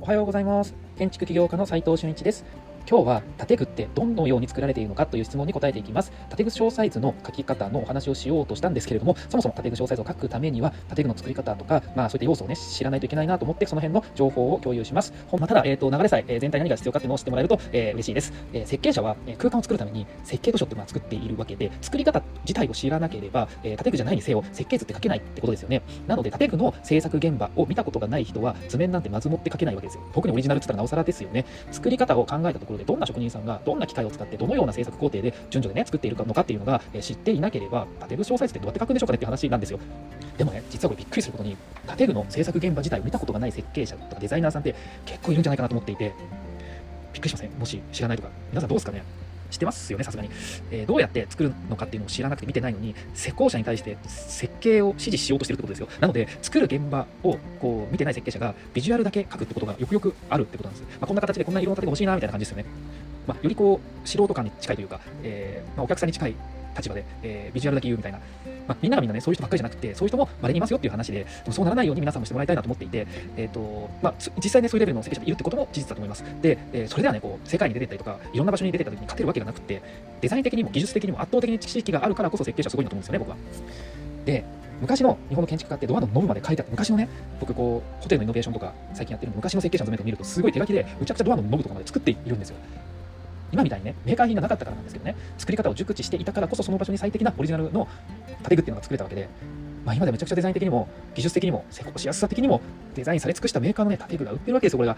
おはようございます。建築起業家の斉藤俊一です。今日は建具ってどのように作られているのかという質問に答えていきます。建具詳細図の書き方のお話をしようとしたんですけれども、そもそも建具詳細図を書くためには建具の作り方とか、そういった要素をね知らないといけないなと思って、その辺の情報を共有します。ただ、流れさえ全体何が必要かっていうのを知ってもらえると、嬉しいです。設計者は空間を作るために設計図書っていうのを作っているわけで、作り方自体を知らなければ、建具じゃないにせよ設計図って書けないってことですよね。なので建具の制作現場を見たことがない人は図面なんてまずもって書けないわけですよ。特にオリジナルって言ったらなおさらですよね。作り方を考えたところで、どんな職人さんがどんな機械を使ってどのような制作工程で順序でね作っているのかっていうのが知っていなければ、建具詳細図ってどうやって書くんでしょうかねっていう話なんですよ。でもね、実はこれびっくりすることに、建具の制作現場自体を見たことがない設計者とかデザイナーさんって結構いるんじゃないかなと思っていて、びっくりしません？もし知らないとか。皆さんどうですかね？知ってますよね、さすがに。どうやって作るのかっていうのを知らなくて見てないのに、施工者に対して設計を指示しようとしてるってことですよ。なので、作る現場をこう見てない設計者がビジュアルだけ描くってことがよくよくあるってことなんです。こんな形でこんな色の建具欲しいなみたいな感じですよね。よりこう素人感に近いというか、お客さんに近い立場で、ビジュアルだけ言うみたいな、みんながみんなねそういう人ばっかりじゃなくて、そういう人も稀にいますよっていう話で、でもそうならないように皆さんもしてもらいたいなと思っていて、実際ねそういうレベルの設計者がいるってことも事実だと思います。で、それではねこう世界に出てったりとかいろんな場所に出てった時に勝てるわけがなくて、デザイン的にも技術的にも圧倒的に知識があるからこそ設計者はすごいなと思うんですよね、僕は。で、昔の日本の建築家ってドアのノブまで書いてあって、昔のね、僕こうホテルのイノベーションとか最近やってる昔の設計者の図面とか見るとすごい手書きでむちゃくちゃドアのノブとかまで作っているんですよ。今みたいにねメーカー品がなかったからなんですけどね、作り方を熟知していたからこそその場所に最適なオリジナルの建具っていうのが作れたわけで、今でめちゃくちゃデザイン的にも技術的にも施工しやすさ的にもデザインされ尽くしたメーカーのね建具が売ってるわけですよ。これが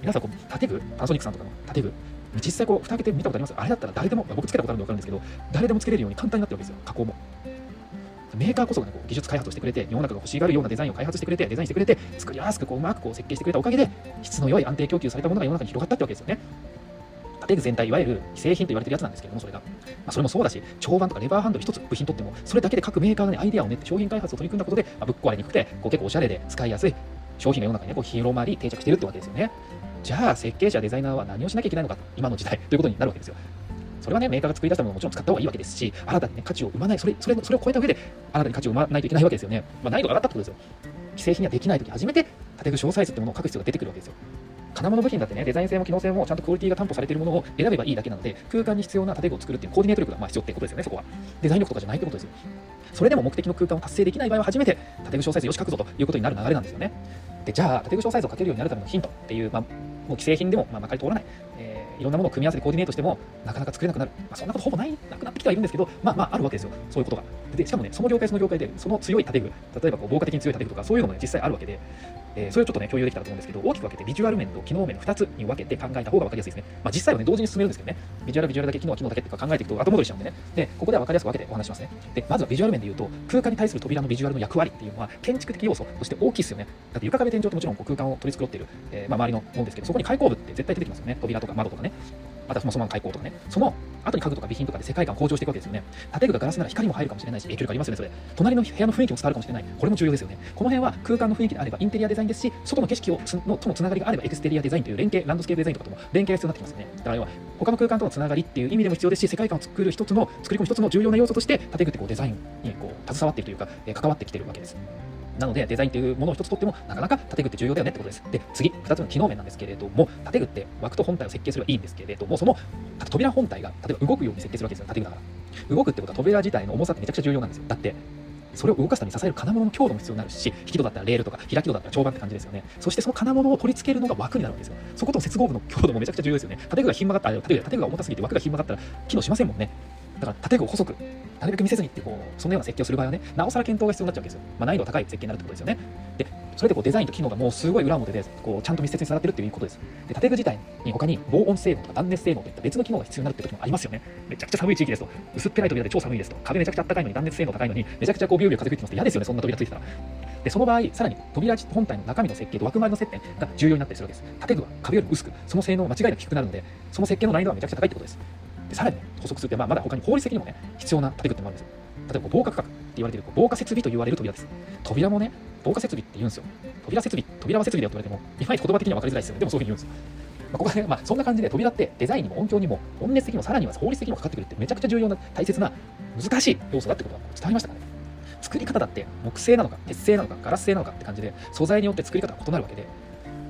皆さんこう建具、パナソニックさんとかの建具実際こう蓋開けて見たことあります？あれだったら誰でも、僕つけたことあるんで分かるんですけど、誰でもつけれるように簡単になってるわけですよ。加工もメーカーこそが、ね、こう技術開発をしてくれて、世の中が欲しがるようなデザインを開発してくれて、デザインしてくれて、作りやすくこううまくこう設計してくれたおかげで質の良い安定供給されたものが世の中に広がったってわけですよね。建具全体、いわゆる既製品と言われてるやつなんですけども、それが、それもそうだし、長板とかレバーハンドル一つ部品取っても、それだけで各メーカーが、ね、アイデアを練って商品開発を取り組んだことで、ぶっ壊れにくくてこう結構おしゃれで使いやすい商品が世の中に、ね、こう広まり定着しているってわけですよね。じゃあ設計者デザイナーは何をしなきゃいけないのか、今の時代ということになるわけですよ。それはね、メーカーが作り出したものをもちろん使った方がいいわけですし、新たに、ね、価値を生まない、それを超えた上で新たに価値を生まないといけないわけですよね。難易度が上がったってことですよ。既製品にはできないとき初めて建具詳細図ってものを書く必要が出てくるわけですよ。金物部品だってね、デザイン性も機能性もちゃんとクオリティが担保されているものを選べばいいだけなので、空間に必要な建具を作るっていうコーディネート力が必要ってことですよね。そこはデザイン力とかじゃないってことですよ。それでも目的の空間を達成できない場合は初めて建具詳細図よし書くぞということになる流れなんですよね。で、じゃあ建具詳細図を書けるようになるためのヒントっていう、もう既製品でもまかり通らない、いろんなものを組み合わせてコーディネートしてもなかなか作れなくなる、そんなことほぼなくなってきてはいるんですけど、あるわけですよ、そういうことが。でしかもね、その業界でその強い建具、例えばこう防火的に強い建具とかそういうのも、ね、実際あるわけで、それをちょっとね共有できたらと思うんですけど、大きく分けてビジュアル面と機能面の2つに分けて考えた方が分かりやすいですね。実際はね同時に進めるんですけどね、ビジュアルだけ、機能だけって考えていくと後戻りしちゃうんでね。で、ここでは分かりやすく分けてお話しますね。で、まずはビジュアル面で言うと、空間に対する扉のビジュアルの役割っていうのは建築的要素として大きいですよね。だって床壁天井ってもちろんこう空間を取り繕っている、周りのものですけど、そこに開口部って絶対出てきますよね。扉とか窓とかね、またそもそもの開口とかね、その後に家具とか備品とかで世界観を向上していくわけですよね。建具がガラスなら光も入るかもしれないし、影響力ありますよね。それ隣の部屋の雰囲気も伝わるかもしれない。これも重要ですよね。この辺は空間の雰囲気であればインテリアデザインですし、外の景色とのつながりがあればエクステリアデザインという連携、ランドスケープデザインとかとも連携が必要になってきますよね。だから要は他の空間とのつながりっていう意味でも必要ですし、世界観を作り込む一つの重要な要素として建具ってこうデザインにこう携わっているというか、関わってきているわけです。なのでデザインというものを一つとってもなかなか建具って重要だよねってことです。で、次2つの機能面なんですけれども、建具って枠と本体を設計すればいいんですけれども、その扉本体が例えば動くように設計するわけですよ。建具だから動くってことは扉自体の重さってめちゃくちゃ重要なんですよ。だってそれを動かすために支える金物の強度も必要になるし、引き戸だったらレールとか開き戸だったら長板って感じですよね。そしてその金物を取り付けるのが枠になるわけですよ。そこと接合部の強度もめちゃくちゃ重要ですよね。建具がひん曲がったら、建具が重たすぎて枠がひん曲がったら機能しませんもんね。だから建具を細くなるべく見せずにってこうそのような設計をする場合はね、なおさら検討が必要になっちゃうわけですよ。難易度が高い設計になるってことですよね。で、それでこうデザインと機能がもうすごい裏表でこうちゃんと密接につながってるっていうことです。で、建具自体に他に防音性能とか断熱性能といった別の機能が必要になるって時もありますよね。めちゃくちゃ寒い地域ですと、薄っぺらい扉で超寒いですと、壁めちゃくちゃ暖かいのに断熱性能高いのにめちゃくちゃこうビュービュー風吹いてますと嫌ですよね。そんな扉ついてたら。で、その場合さらに扉本体の中身の設計と枠周りの接点が重要になったりするわけです。建具は壁より薄く、その性能が間違いなく低くなるので、その設計の難易度はめちゃくちゃ高いってことです。で、さらに、補足すると、まだ他に法律的にもね必要な建具ってもあるんですよ。例えば防火区画って言われている防火設備と言われる扉です。扉もね防火設備って言うんですよ。扉は設備だよと言われてもいまいち言葉的には分かりづらいですよね。でもそういうふうに言うんですよ。ここでそんな感じで扉ってデザインにも音響にも温熱的にもさらには法律的にもかかってくるってめちゃくちゃ重要な大切な難しい要素だってことが伝わりましたかね。作り方だって木製なのか鉄製なのかガラス製なのかって感じで素材によって作り方が異なるわけで、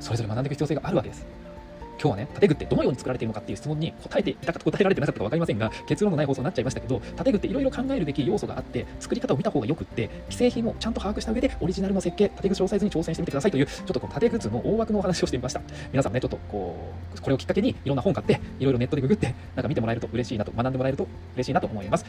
それぞれ学んでいく必要性があるわけです。今日はね、建具ってどのように作られているのかっていう質問に答えていたか答えられてなかったか分かりませんが、結論のない放送になっちゃいましたけど、建具っていろいろ考えるべき要素があって、作り方を見た方がよくって、既製品もちゃんと把握した上で、オリジナルの設計、建具小サイズに挑戦してみてくださいという、ちょっとこの建具図の大枠のお話をしてみました。皆さんね、ちょっとこれをきっかけにいろんな本買って、いろいろネットでググって、なんか見てもらえると嬉しいなと、学んでもらえると嬉しいなと思います。